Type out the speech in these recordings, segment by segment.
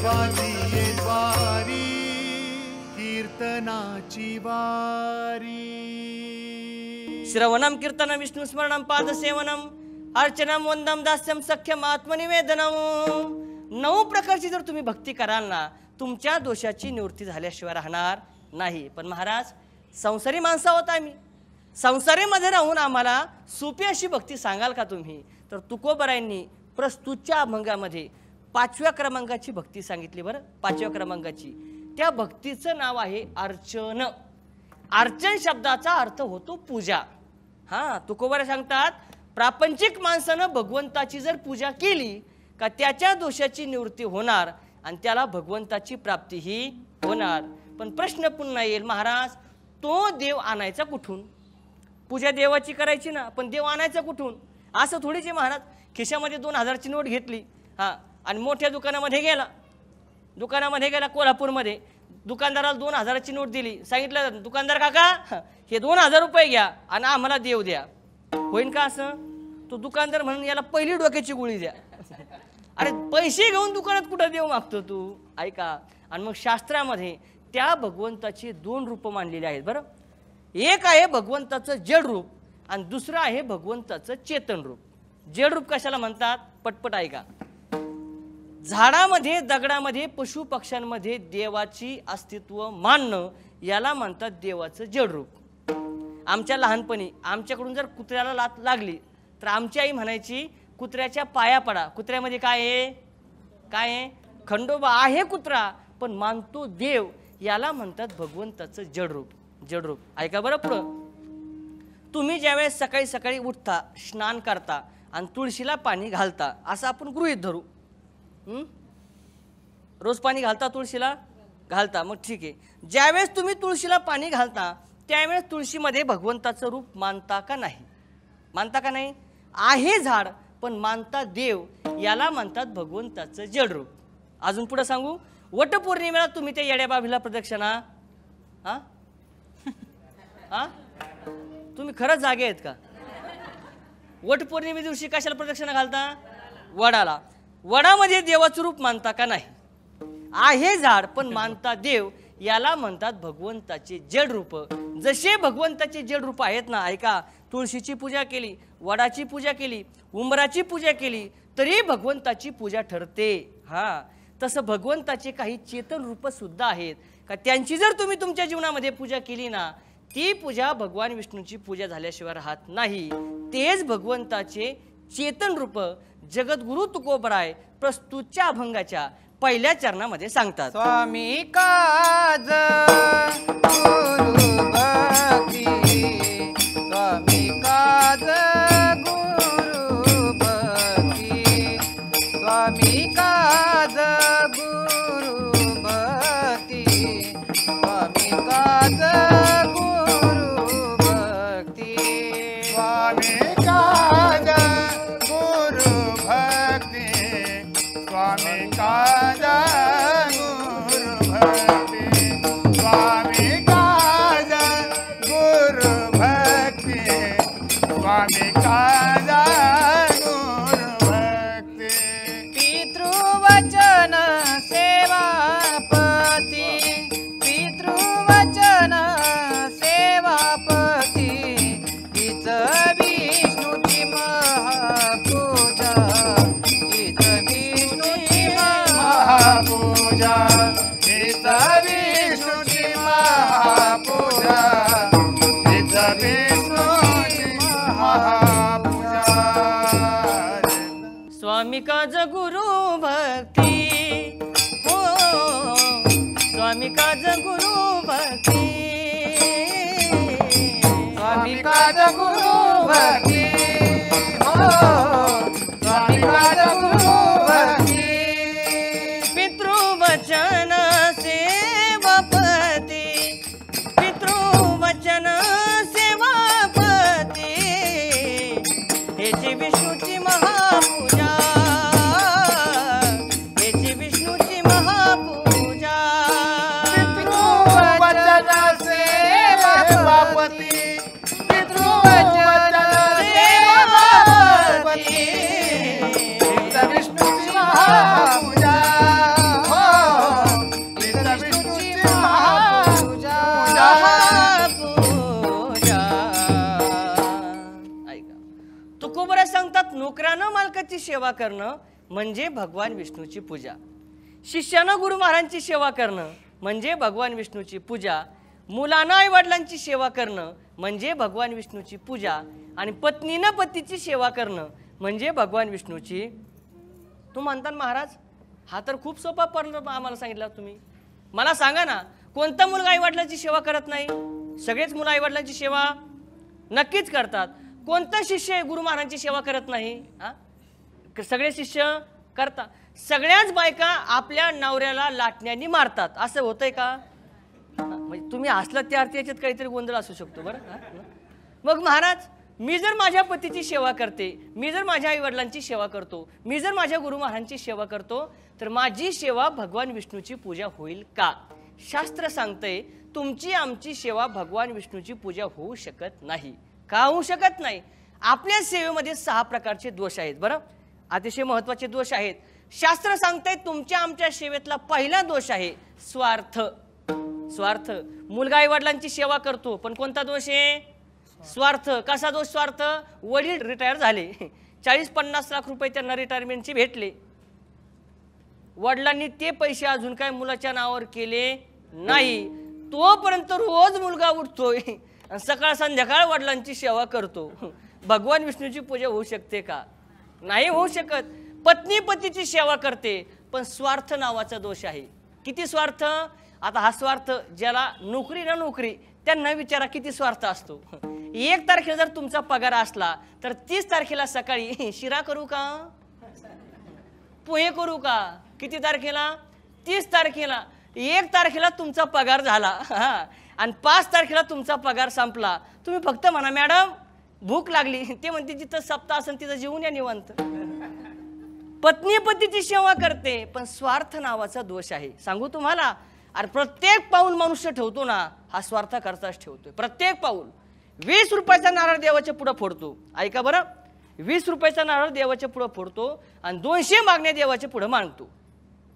वाजिये द्वारी कीर्तनाची वारी। श्रवणम कीर्तनम विष्णुस्मरणम पादसेवनम अर्चनम वंदम दास्यम सख्यम आत्मनिवेदनम। 9 प्रकारची जर तुम्ही भक्ती कराल ना, तुमच्या दोषाची निवृत्ती झाल्याशिवाय राहणार नाही। पण महाराज, संसारी माणसं आहोत आम्ही, संसारीमध्ये राहून आम्हाला सोपी अशी भक्ती सांगाल का तुम्ही? तर तुकोबरायांनी प्रस्तुतच्या अभंगामध्ये 5व्या क्रमांकाची भक्ती सांगितली। बरं, 5व्या क्रमांकाची त्या भक्तीचं नाव आहे अर्चन। अर्चन शब्दाचा अर्थ होतो पूजा। हां, तुकोबरा सांगतात, प्रापंचिक माणसानं भगवंताची जर पूजा केली का त्याच्या दोषाची निवृत्ती होणार आणि त्याला भगवंताची प्राप्तीही होणार। पण प्रश्न पुन्हा येईल, महाराज तो देव आणायचा कुठून? पूजा देवाची करायची ना, पण देव आणायचा कुठून? असं थोडीच आहे महाराज। खिशामध्ये 2000ची नोट घेतली हां आणि मोठ्या दुकानामध्ये गेला कोल्हापूरमध्ये, दुकानदाराला 2000ची नोट दिली, सांगितलं दुकानदार काका हे 2000 रुपये घ्या आणि आम्हाला देव द्या, होईन का असं? तो दुकानदार म्हणून याला पहिली डोक्याची गोळी द्या। अरे पैसे घेऊन दुकानात कुठं देव मागतो तू? ऐका, आणि मग शास्त्रामध्ये त्या भगवंताची 2 रूप मानलेली आहेत। बरं, एक आहे भगवंताचं जड रूप आणि दुसरं आहे भगवंताचं चेतन रूप। जड रूप कशाला म्हणतात? पटपट ऐका। झाडामध्ये, दगडामध्ये, पशु पक्ष्यांमध्ये देवाची अस्तित्व मानणं याला म्हणतात देवाचं जड रूप। आमच्या लहानपणी आमच्याकडून जर कुत्र्याला लात लागली तर आमची आई म्हणायची कुत्र्याच्या पाया पडा। कुत्र्यामध्ये काय आहे? खंडोबा आहे कुत्रा, पण मानतो देव, याला म्हणतात भगवंताचं जड रूप। ऐका बरं पुढं, तुम्ही ज्यावेळेस सकाळी सकाळी उठता, स्नान करता आणि तुळशीला पाणी घालता, असं आपण गृहीत धरू। रोज पाणी घालता, तुळशीला घालता, मग ठीक आहे। ज्यावेळेस तुम्ही तुळशीला पाणी घालता त्यावेळेस तुळशीमध्ये भगवंताचं रूप मानता का नाही? मानता का नाही? आहे झाड पण मानता देव, याला म्हणतात भगवंताचं जड रूप। अजून पुढे सांगू, वटपौर्णिमेला तुम्ही त्या येड्या बाबीला प्रदक्षिणा तुम्ही खरंच जागे आहेत का? वटपौर्णिमे दिवशी कशाला प्रदक्षिणा घालता? वडाला। वडामध्ये देवाचं रूप मानता का नाही? आहे झाड पण मानता देव, याला म्हणतात भगवंताचे जड रूप। जसे भगवंताचे जड रूप आहेत ना, ऐका, तुळशीची पूजा केली, वडाची पूजा केली, उंबराची पूजा केली तरी भगवंताची पूजा ठरते। हां, तसं भगवंताचे काही चेतन रूप सुद्धा आहेत का त्यांची जर तुम्ही तुमच्या जीवनामध्ये पूजा केली ना, ती पूजा भगवान विष्णूची पूजा झाल्याशिवाय राहत नाही। तेच भगवंताचे चेतन रूप जगद्गुरु तुकोबराय प्रस्तुतच्या अभंगाच्या 1ल्या चरणामध्ये सांगतात। स्वामी काज गुरु भक्ती, स्वामी काज गुरु भक्ती, स्वामी काज गुरु भक्ती, स्वामी काज गुरु भक्ती, स्वामी काज गुरु भक्ती, स्वामी काज गुरु भक्ती, स्वामी काज गुरु भक्ती, स्वामी काज गुरु भक्ती। पितृवचन सेवापती, पितृवचन सेवापती, हीच विष्णूची महापूजा, हीच विष्णूची महापूजा, हीच विष्णूची महापूजा, हीच विष्णूची महापूजा। स्वामी काज गुरु भक्ती, हो स्वामी काज गुरु भक्ती, स्वामी काज गुरु भक्ती, हो स्वामी काज गुरु भक्ती, पितृवचन सेवापती, पितृवचन सेवापती, हेची विष्णूची महापूजा, हेची विष्णूची महापूजा। पितृवचन सेवापती, पितृवचन सेवापती, सेवा करणं म्हणजे भगवान विष्णूची पूजा. शिष्यानं गुरु महाराजांची सेवा करणं म्हणजे भगवान विष्णूची पूजा. मुलांना आई वडिलांची सेवा करणं म्हणजे भगवान विष्णूची पूजा. आणि पत्नीनं पतीची सेवा करणं म्हणजे भगवान विष्णूची. तू म्हणता महाराज हा तर खूप सोपा पर्ल आम्हाला सांगितलं तुम्ही. मला सांगा ना, कोणता मुलगा आई वडिलांची सेवा करत नाही? सगळेच मुलं आई वडिलांची सेवा नक्कीच करतात. कोणता शिष्य गुरु महाराजांची सेवा करत नाही? सगळे शिष्य करतात. सगळ्याच बायका आपल्या नवऱ्याला लाटण्याने मारतात, असं होतंय का? म्हणजे तुम्ही हसलात त्या अर्थी याच्यात काहीतरी गोंधळ असू शकतो बरं. मग महाराज मी जर माझ्या पतीची सेवा करते, मी जर माझ्या आई वडिलांची सेवा करतो, मी जर माझ्या गुरु महाराजांची सेवा करतो, तर माझी सेवा भगवान विष्णूची पूजा होईल का? शास्त्र सांगतंय तुमची आमची सेवा भगवान विष्णूची पूजा होऊ शकत नाही. का होऊ शकत नाही? आपल्या सेवेमध्ये 6 प्रकारचे दोष आहेत बरं, अतिशय महत्त्वाचे दोष आहेत. शास्त्र सांगतंय तुमच्या आमच्या सेवेतला पहिला दोष आहे स्वार्थ. स्वार्थ. मुलगा आई वडिलांची सेवा करतो, पण कोणता दोष आहे? स्वार्थ. कसा दोष? स्वार्थ. वडील रिटायर झाले, 40-50 लाख रुपये त्यांना रिटायरमेंटचे भेटले, वडिलांनी ते पैसे अजून काय मुलाच्या नावावर केले नाही, तोपर्यंत रोज मुलगा उठतोय सकाळ संध्याकाळ वडिलांची सेवा करतो. भगवान विष्णूची पूजा होऊ शकते का? नाही होऊ शकत. पत्नी पतीची सेवा करते, पण स्वार्थ नावाचा दोष आहे. किती स्वार्थ? आता हा स्वार्थ ज्याला नोकरी ना नोकरी त्यांना विचारा किती स्वार्थ असतो. 1 तारखेला जर तुमचा पगार असला तर 30 तारखेला सकाळी शिरा करू का, पोहे करू का? किती तारखेला? 30 तारखेला. 1 तारखेला तुमचा पगार झाला आणि 5 तारखेला तुमचा पगार संपला. तुम्ही फक्त म्हणा मॅडम भूक लागली, ते म्हणते जिथं सप्ताह असेल तिथं जेवून या निवांत. पत्नी पतीची सेवा करते, पण स्वार्थ नावाचा दोष आहे. सांगू तुम्हाला, अरे प्रत्येक पाऊल मनुष्य ठेवतो ना, हा स्वार्थ करताच ठेवतोय. प्रत्येक पाऊल. 20 रुपयाचा नारळ देवाच्या पुढे फोडतो. ऐका बरं, 20 रुपयाचा नारळ देवाच्या पुढे फोडतो आणि 200 मागण्या देवाच्या पुढे मागतो.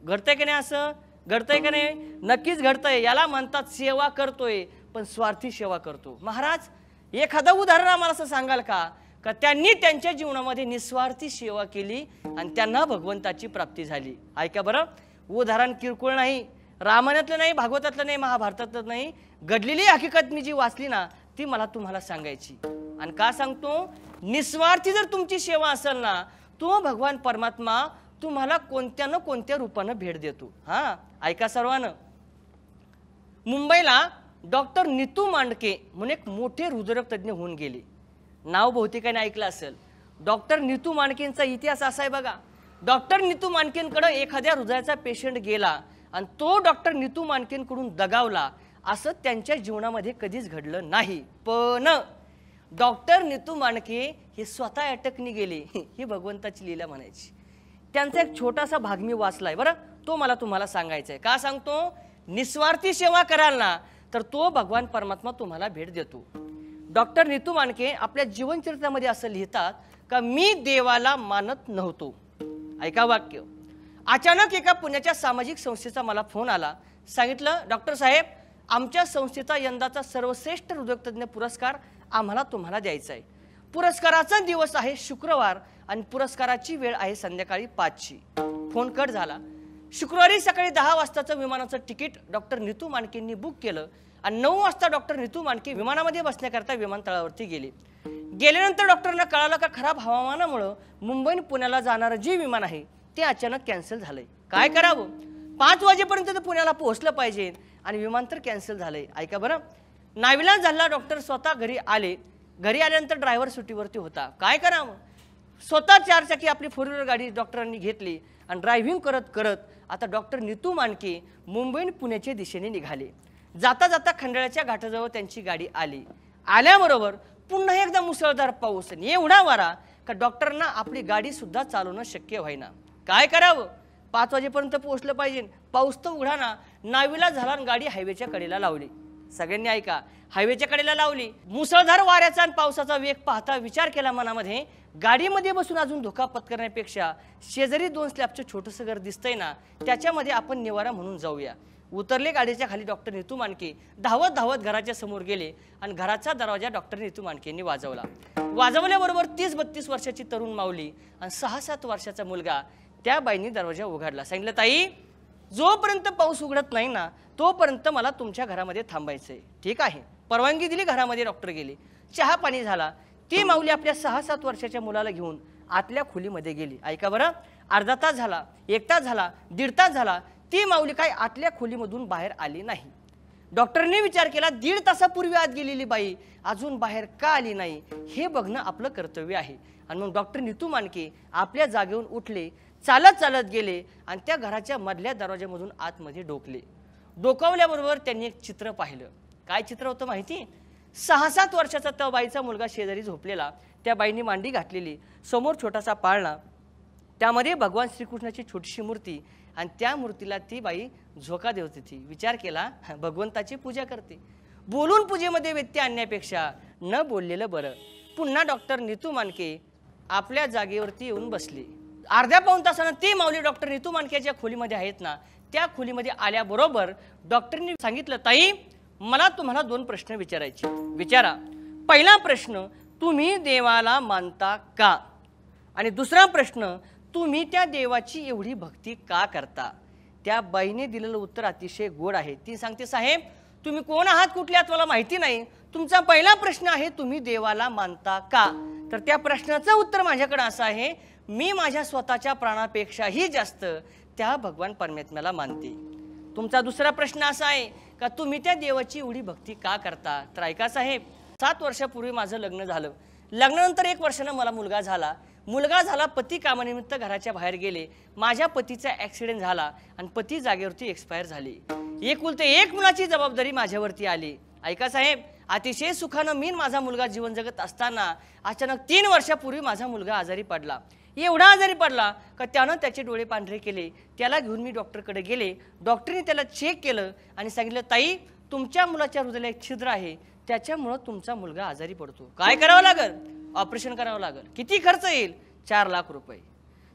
घडतंय की नाही? असं घडतंय का नाही? नक्कीच घडतंय. याला म्हणतात सेवा करतोय, पण स्वार्थी सेवा करतो. महाराज एखादं उदाहरण आम्हाला असं सांगाल का त्यांनी त्यांच्या जीवनामध्ये निस्वार्थी सेवा केली आणि त्यांना भगवंताची प्राप्ती झाली? ऐका बरं, उदाहरण किरकोळ नाही, रामायणातलं नाही, भागवतातलं नाही, महाभारतातलं नाही, घडलेली हकीकत मी जी वाचली ना ती मला तुम्हाला सांगायची. आणि का सांगतो? निस्वार्थी जर तुमची सेवा असेल ना, तो भगवान परमात्मा तुम्हाला कोणत्या ना कोणत्या रूपानं भेट देतो. ऐका सर्वांना, मुंबईला डॉक्टर नीतू मांडके म्हणून एक मोठे हृदयरोग तज्ज्ञ होऊन गेले. नाव बहुतेकाने ऐकलं असेल. डॉक्टर नीतू मांडकेंचा इतिहास असा आहे बघा. डॉक्टर नीतू मांडकेंकडे एखाद्या हृदयाचा पेशंट गेला आणि तो डॉक्टर नीतू मांडकेंकडून दगावला, असं त्यांच्या जीवनामध्ये कधीच घडलं नाही. पण डॉक्टर नीतू मांडके हे स्वतः अटकनी गेले, ही भगवंताची लीला म्हणायची. त्यांचा एक छोटासा भाग मी वाचलाय बरं, तो मला तुम्हाला सांगायचा आहे. का सांगतो? निस्वार्थी सेवा कराल ना तर तो भगवान परमात्मा तुम्हाला भेट देतो. डॉक्टर नीतू मांडके आपल्या जीवनचरित्रामध्ये असं लिहितात का मी देवाला मानत नव्हतो. ऐका वाक्य. अचानक एका पुण्याच्या सामाजिक संस्थेचा मला फोन आला. सांगितलं डॉक्टर साहेब आमच्या संस्थेचा यंदाचा सर्वश्रेष्ठ हृदयतज्ञ पुरस्कार आम्हाला तुम्हाला द्यायचा आहे. पुरस्काराचा दिवस आहे शुक्रवार आणि पुरस्काराची वेळ आहे संध्याकाळी 5ची. फोन कट झाला. शुक्रवारी सकाळी 10 वाजताचं विमानाचं तिकीट डॉक्टर नीतू मांडकेंनी बुक केलं आणि 9 वाजता डॉक्टर नीतू मांडके विमानामध्ये बसण्याकरता विमानतळावरती गेले. गेल्यानंतर डॉक्टरांना कळालं का खराब हवामानामुळे मुंबईहून पुण्याला जाणारं जे विमान आहे ते अचानक कॅन्सल झालंय. काय करावं? 5 वाजेपर्यंत तर पुण्याला पोहोचलं पाहिजे आणि विमान तर कॅन्सल झालंय. ऐका बरं, नाविलाज झाला. डॉक्टर स्वतः घरी आले. घरी आल्यानंतर ड्रायव्हर सुट्टीवरती होता. काय करावं? स्वतः 4 चाकी आपली 4 व्हीलर गाडी डॉक्टरांनी घेतली आणि ड्रायव्हिंग करत करत आता डॉक्टर नीतू मांडके मुंबईहून पुण्याच्या दिशेने निघाले. जाता जाता खंडाळ्याच्या घाटाजवळ त्यांची गाडी आली. आल्याबरोबर पुन्हा एकदा मुसळधार पाऊस आणि एवढा वारा का डॉक्टरांना आपली गाडी सुद्धा चालवणं शक्य व्हायना. काय करावं? 5 वाजेपर्यंत पोहोचलं पाहिजे. पाऊस तर उघडा ना. नाविलाज झाला आणि गाडी हायवेच्या कडेला लावली. सगळ्यांनी ऐका, हायवेच्या कडेला लावली. मुसळधार वाऱ्याचा आणि पावसाचा वेग पाहता विचार केला मनामध्ये, गाडीमध्ये बसून अजून धोका पत्करण्यापेक्षा शेजारी 2 स्लॅबचं छोटंसं घर दिसतंय ना, त्याच्यामध्ये आपण निवारा म्हणून जाऊया. उतरले गाडीच्या खाली डॉक्टर नीतू मांडके धावत धावत घराच्या समोर गेले आणि घराचा दरवाजा डॉक्टर नीतू मांडकेंनी वाजवला. वाजवल्याबरोबर 30-32 वर्षाची तरुण माऊली आणि 6-7 वर्षाचा मुलगा त्या बाईंनी दरवाजा उघडला. सांगितलं, ताई जोपर्यंत पाऊस उघडत नाही ना तोपर्यंत मला तुमच्या घरामध्ये थांबायचंय. ठीक आहे, परवानगी दिली. घरामध्ये डॉक्टर गेले. चहा पाणी झाला. ती माऊली आपल्या 6-7 वर्षाच्या मुलाला घेऊन आतल्या खोलीमध्ये गेली. ऐका बरं, अर्धा तास झाला, 1 तास झाला, 1.5 तास झाला, ती माऊली काय आतल्या खोलीमधून बाहेर आली नाही. डॉक्टरने विचार केला, 1.5 तासापूर्वी आत गेलेली बाई अजून बाहेर का आली नाही हे बघणं आपलं कर्तव्य आहे. आणि मग डॉक्टर नीतू मांडके आपल्या जागेवरून उठले, चालत चालत गेले आणि त्या घराच्या मधल्या दरवाज्यामधून आतमध्ये डोकले. डोकावल्याबरोबर त्यांनी एक चित्र पाहिलं. काय चित्र होतं माहिती? 6-7 वर्षाचा त्या बाईचा मुलगा शेजारी झोपलेला. त्या बाईंनी मांडी घातलेली, समोर छोटासा पाळणा, त्यामध्ये भगवान श्रीकृष्णाची छोटीशी मूर्ती आणि त्या मूर्तीला ती बाई झोका देत होती. विचार केला, भगवंताची पूजा करते. बोलून पूजेमध्ये व्यत्यय आणण्यापेक्षा न बोललेलं बरं. पुन्हा डॉक्टर नीतू मांडके आपल्या जागेवरती येऊन बसले. अर्ध्या पाऊण तासानं ती माऊली डॉक्टर नीतू मांडकेच्या खोलीमध्ये आहेत ना त्या खोलीमध्ये आल्याबरोबर डॉक्टरनी सांगितलं, ताई मला तुम्हाला 2 प्रश्न विचारायचे. विचारा. पहिला प्रश्न, तुम्ही देवाला मानता का? आणि दुसरा प्रश्न, तुम्ही त्या देवाची एवढी भक्ती का करता? त्या बाईने दिलेलं उत्तर अतिशय गोड आहे. ती सांगते, साहेब तुम्ही कोण आहात, कुठले आहात मला माहिती नाही. तुमचा पहिला प्रश्न आहे तुम्ही देवाला मानता का? तर त्या प्रश्नाचं उत्तर माझ्याकडे असं आहे, मी माझ्या स्वतःच्या प्राणापेक्षाही जास्त त्या भगवान परमात्म्याला मानते. तुमचा दुसरा प्रश्न असा आहे का तुम्ही त्या देवाची एवढी भक्ती का करता? तर ऐका साहेब, 7 वर्षापूर्वी माझं लग्न झालं. लग्नानंतर 1 वर्षानं मला मुलगा झाला. पती कामानिमित्त घराच्या बाहेर गेले. माझ्या पतीचा ॲक्सिडेंट झाला आणि पती जागेवरती एक्सपायर झाले. एकुलते 1 मुलाची जबाबदारी माझ्यावरती आली. ऐका साहेब, अतिशय सुखानं मी माझा मुलगा जीवन जगत असताना अचानक 3 वर्षापूर्वी माझा मुलगा आजारी पडला. एवढा आजारी पडला का त्यानं त्याचे डोळे पांढरे केले. त्याला घेऊन मी डॉक्टरकडे गेले. डॉक्टरने त्याला चेक केलं आणि सांगितलं, ताई तुमच्या मुलाच्या हृदयाला एक छिद्र आहे, त्याच्यामुळं तुमचा मुलगा आजारी पडतो. काय करावं लागेल? ऑपरेशन करावं लागेल. किती खर्च येईल? 4 लाख रुपये.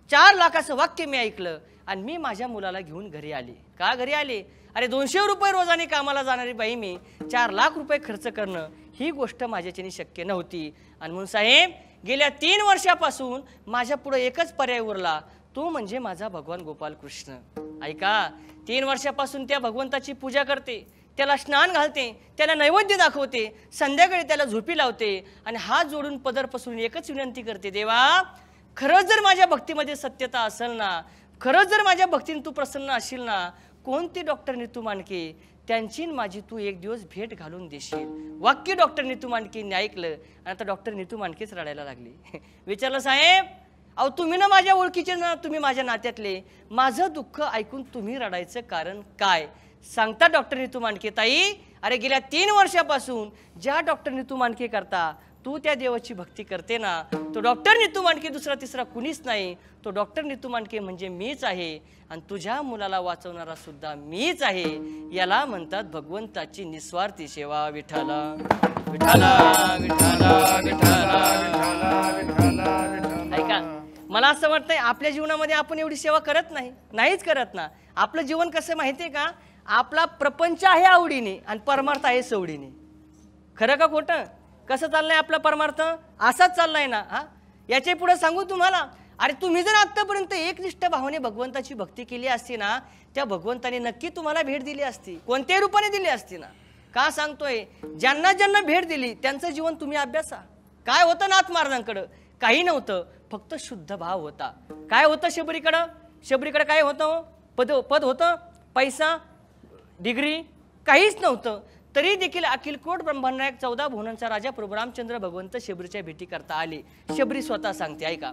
4 लाखाचं वाक्य मी ऐकलं आणि मी माझ्या मुलाला घेऊन घरी आले. का घरी आले? अरे 200 रुपये रोजाने कामाला जाणारी बाई मी 4 लाख रुपये खर्च करणं ही गोष्ट माझ्याच्याने शक्य नव्हती. आणि म्हणून साहेब गेल्या 3 वर्षापासून माझ्या पुढे एकच पर्याय उरला, तो म्हणजे माझा भगवान गोपाल कृष्ण. ऐका, 3 वर्षापासून त्या भगवंताची पूजा करते, त्याला स्नान घालते, त्याला नैवेद्य दाखवते, संध्याकाळी त्याला झोपी लावते आणि हात जोडून पदर पसरून एकच विनंती करते, देवा खरंच जर माझ्या भक्तीमध्ये सत्यता असेल ना, खरंच जर माझ्या भक्तीने तू प्रसन्न असशील ना, कोणते डॉक्टर नीतू मांडके त्यांची माझी तू एक दिवस भेट घालून देशील. वाक्य डॉक्टर नीतू मांडकेंनी ऐकलं आणि आता डॉक्टर नीतू मांडकेच रडायला लागले. विचारलं, साहेब अहो तुम्ही ना माझ्या ओळखीचे ना, तुम्ही माझ्या नात्यातले, माझं दुःख ऐकून तुम्ही रडायचं कारण काय? सांगता डॉक्टर नीतू मांडके, ताई अरे गेल्या 3 वर्षापासून ज्या डॉक्टर नीतू मांडके करता तू त्या देवाची भक्ती करते ना, तो डॉक्टर नीतू मांडके दुसरा तिसरा कुणीच नाही. तो डॉक्टर नीतू मांडके म्हणजे मीच आहे आणि तुझ्या मुलाला वाचवणारा सुद्धा मीच आहे. याला म्हणतात भगवंताची निस्वार्थी सेवा. विठ्ठला विठ्ठला विठ्ठला विठ्ठला. ऐका, मला असं वाटतंय आपल्या जीवनामध्ये आपण एवढी सेवा करत नाहीच करत ना. आपलं जीवन कसं माहितीये का? आपला प्रपंच आहे आवडीने आणि परमार्थ आहे सवडीने. खरं का खोटं? कसं चाललंय आपला परमार्थ? असाच चाललाय ना. हा, याच्या पुढे सांगू तुम्हाला, अरे तुम्ही जर आतापर्यंत एकनिष्ठ भावाने भगवंताची भक्ती केली असती ना, त्या भगवंताने नक्की तुम्हाला भेट दिली असती, कोणत्याही रूपाने दिली असती ना. का सांगतोय? ज्यांना ज्यांना भेट दिली त्यांचं जीवन तुम्ही अभ्यासा. काय होतं नाथ महाराजांकडं? काही नव्हतं, फक्त शुद्ध भाव होता. काय होतं शबरीकडं? शबरीकडं काय होतं? पद होतं, पैसा, डिग्री काहीच नव्हतं. तरी देखील अखिलकोट ब्रह्मनायक 14 भुवनांचा राजा प्रभू रामचंद्र भगवंत शबरीच्या भेटी करता आले. शबरी स्वतः सांगते, ऐका,